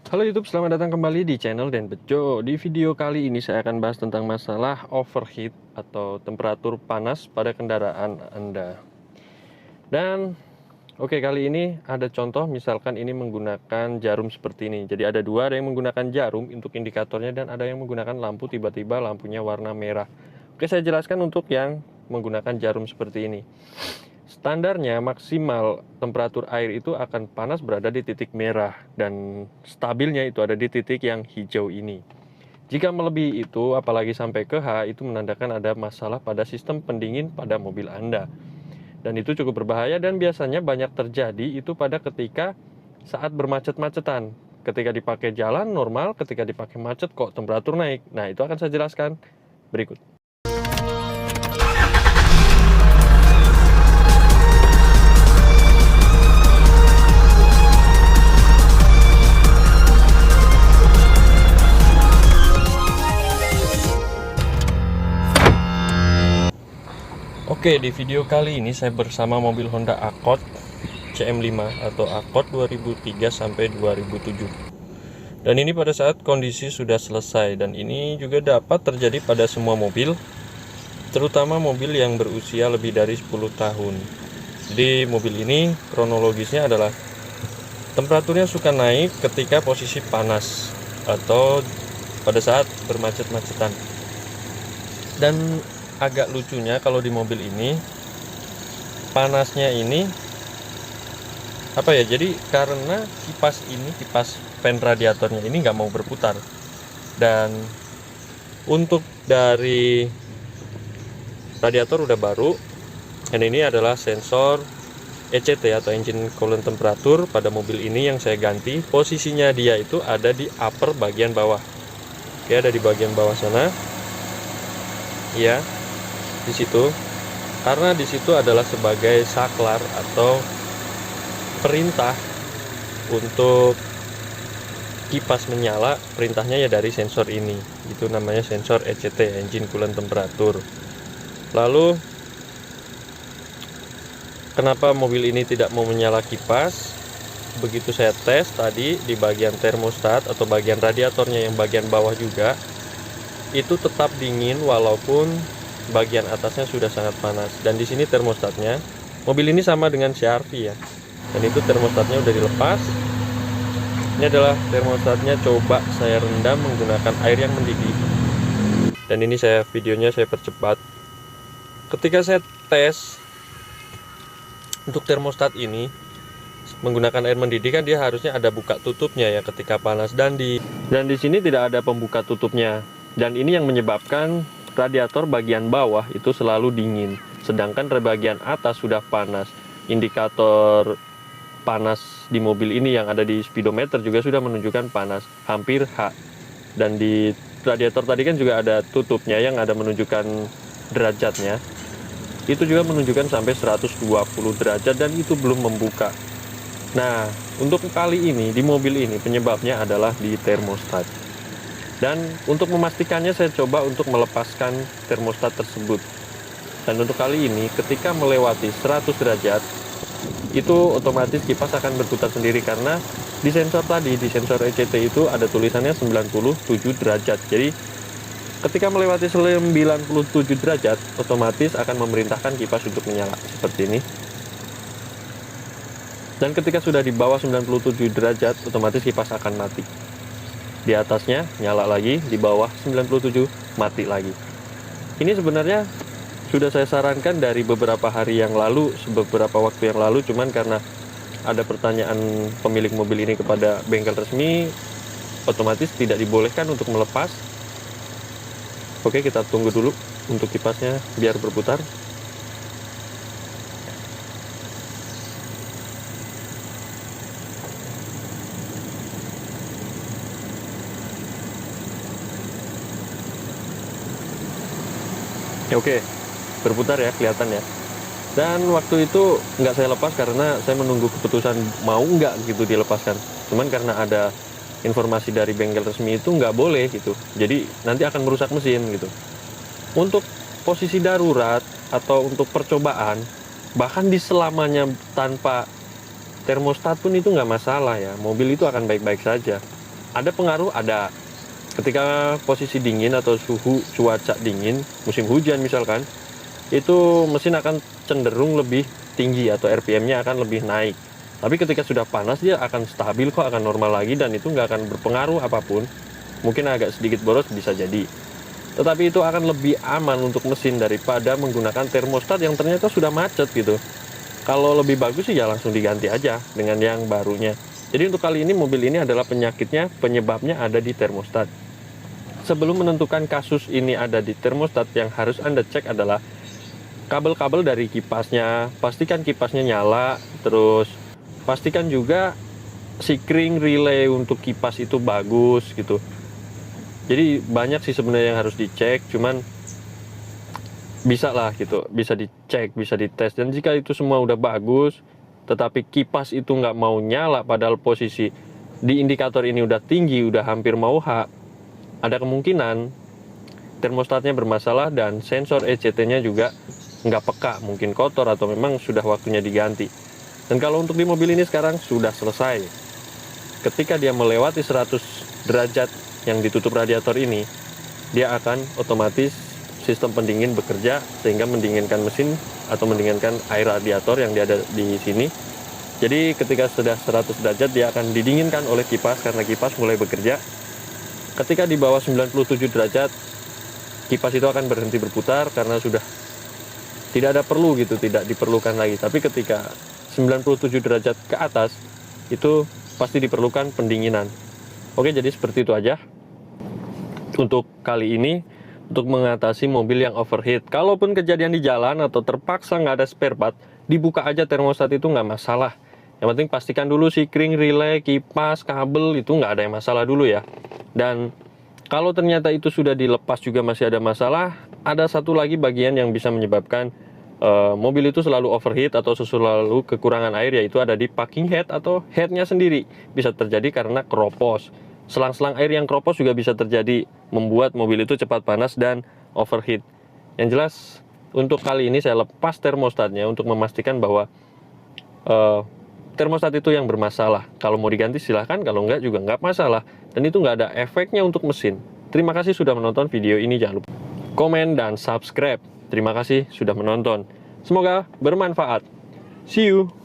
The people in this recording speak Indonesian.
Halo YouTube, selamat datang kembali di channel Dan Bejo. Di video kali ini saya akan bahas tentang masalah overheat atau temperatur panas pada kendaraan Anda. Dan kali ini ada contoh, misalkan ini menggunakan jarum seperti ini. Jadi ada dua, ada yang menggunakan jarum untuk indikatornya dan ada yang menggunakan lampu, tiba-tiba lampunya warna merah. Saya jelaskan untuk yang menggunakan jarum seperti ini. Standarnya maksimal temperatur air itu akan panas berada di titik merah dan stabilnya itu ada di titik yang hijau ini. Jika melebihi itu, apalagi sampai ke H, itu menandakan ada masalah pada sistem pendingin pada mobil Anda. Dan itu cukup berbahaya dan biasanya banyak terjadi itu pada ketika saat bermacet-macetan. Ketika dipakai jalan normal, ketika dipakai macet kok temperatur naik. Nah, itu akan saya jelaskan berikut. Di video kali ini saya bersama mobil Honda Accord CM5 atau Accord 2003 sampai 2007. Dan ini pada saat kondisi sudah selesai, dan ini juga dapat terjadi pada semua mobil, terutama mobil yang berusia lebih dari 10 tahun. Jadi mobil ini kronologisnya adalah temperaturnya suka naik ketika posisi panas atau pada saat bermacet-macetan. Dan agak lucunya kalau di mobil ini panasnya ini jadi karena kipas fan radiatornya ini nggak mau berputar, dan untuk dari radiator udah baru, dan ini adalah sensor ECT atau engine coolant temperature pada mobil ini yang saya ganti. Posisinya dia itu ada di upper bagian bawah. Ada di bagian bawah sana ya, di situ, karena di situ adalah sebagai saklar atau perintah untuk kipas menyala. Perintahnya ya dari sensor ini, itu namanya sensor ECT, engine coolant temperature. Lalu kenapa mobil ini tidak mau menyala kipas? Begitu saya tes tadi di bagian termostat atau bagian radiatornya yang bagian bawah juga, itu tetap dingin walaupun bagian atasnya sudah sangat panas. Dan di sini termostatnya, mobil ini sama dengan CR-V ya, dan itu termostatnya udah dilepas. Ini adalah termostatnya, coba saya rendam menggunakan air yang mendidih, dan ini videonya saya percepat. Ketika saya tes untuk termostat ini menggunakan air mendidih, kan dia harusnya ada buka tutupnya ya ketika panas, dan di sini tidak ada pembuka tutupnya, dan ini yang menyebabkan radiator bagian bawah itu selalu dingin, sedangkan bagian atas sudah panas. Indikator panas di mobil ini yang ada di speedometer juga sudah menunjukkan panas, hampir H. Dan di radiator tadi kan juga ada tutupnya yang ada menunjukkan derajatnya. Itu juga menunjukkan sampai 120 derajat dan itu belum membuka. Nah, untuk kali ini di mobil ini penyebabnya adalah di termostat. Dan untuk memastikannya saya coba untuk melepaskan termostat tersebut. Dan untuk kali ini ketika melewati 100 derajat itu otomatis kipas akan berputar sendiri, karena di sensor tadi, di sensor ECT itu ada tulisannya 97 derajat. Jadi ketika melewati 97 derajat otomatis akan memerintahkan kipas untuk menyala seperti ini. Dan ketika sudah di bawah 97 derajat otomatis kipas akan mati. Di atasnya nyala lagi, di bawah 97 mati lagi. Ini sebenarnya sudah saya sarankan dari beberapa hari yang lalu, beberapa waktu yang lalu, cuman karena ada pertanyaan pemilik mobil ini kepada bengkel resmi, otomatis tidak dibolehkan untuk melepas. Kita tunggu dulu untuk kipasnya biar berputar. Berputar ya, kelihatan ya. Dan waktu itu nggak saya lepas karena saya menunggu keputusan mau nggak gitu dilepaskan. Cuman karena ada informasi dari bengkel resmi itu nggak boleh gitu, jadi nanti akan merusak mesin gitu. Untuk posisi darurat atau untuk percobaan, bahkan di selamanya tanpa termostat pun itu nggak masalah ya, mobil itu akan baik-baik saja. Ada pengaruh, ada. Ketika posisi dingin atau suhu cuaca dingin, musim hujan misalkan, itu mesin akan cenderung lebih tinggi atau RPM-nya akan lebih naik. Tapi ketika sudah panas dia akan stabil kok, akan normal lagi, dan itu nggak akan berpengaruh apapun. Mungkin agak sedikit boros bisa jadi. Tetapi itu akan lebih aman untuk mesin daripada menggunakan termostat yang ternyata sudah macet gitu. Kalau lebih bagus sih ya langsung diganti aja dengan yang barunya. Jadi untuk kali ini mobil ini adalah penyebabnya ada di termostat. Sebelum menentukan kasus ini ada di termostat, yang harus Anda cek adalah kabel-kabel dari kipasnya. Pastikan kipasnya nyala, terus pastikan juga sikring relay untuk kipas itu bagus gitu. Jadi banyak sih sebenarnya yang harus dicek, cuman bisa lah gitu, bisa dicek, bisa dites. Dan jika itu semua udah bagus, tetapi kipas itu nggak mau nyala padahal posisi di indikator ini udah tinggi, udah hampir mau H, ada kemungkinan termostatnya bermasalah dan sensor ECT-nya juga nggak peka, mungkin kotor atau memang sudah waktunya diganti. Dan kalau untuk di mobil ini sekarang sudah selesai. Ketika dia melewati 100 derajat yang ditutup radiator ini, dia akan otomatis sistem pendingin bekerja sehingga mendinginkan mesin atau mendinginkan air radiator yang ada di sini. Jadi ketika sudah 100 derajat dia akan didinginkan oleh kipas karena kipas mulai bekerja. Ketika di bawah 97 derajat, kipas itu akan berhenti berputar karena sudah tidak ada perlu gitu, tidak diperlukan lagi. Tapi ketika 97 derajat ke atas, itu pasti diperlukan pendinginan. Oke, jadi seperti itu aja untuk kali ini, untuk mengatasi mobil yang overheat. Kalaupun kejadian di jalan atau terpaksa nggak ada spare part, dibuka aja termostat itu nggak masalah. Yang penting pastikan dulu sikring, relay, kipas, kabel itu nggak ada yang masalah dulu ya. Dan kalau ternyata itu sudah dilepas juga masih ada masalah, ada satu lagi bagian yang bisa menyebabkan mobil itu selalu overheat atau selalu kekurangan air, yaitu ada di packing head atau headnya sendiri. Bisa terjadi karena keropos. Selang-selang air yang keropos juga bisa terjadi, membuat mobil itu cepat panas dan overheat. Yang jelas untuk kali ini saya lepas termostatnya untuk memastikan bahwa termostat itu yang bermasalah. Kalau mau diganti silahkan, kalau enggak juga enggak masalah. Dan itu enggak ada efeknya untuk mesin. Terima kasih sudah menonton video ini, jangan lupa komen dan subscribe. Terima kasih sudah menonton. Semoga bermanfaat. See you.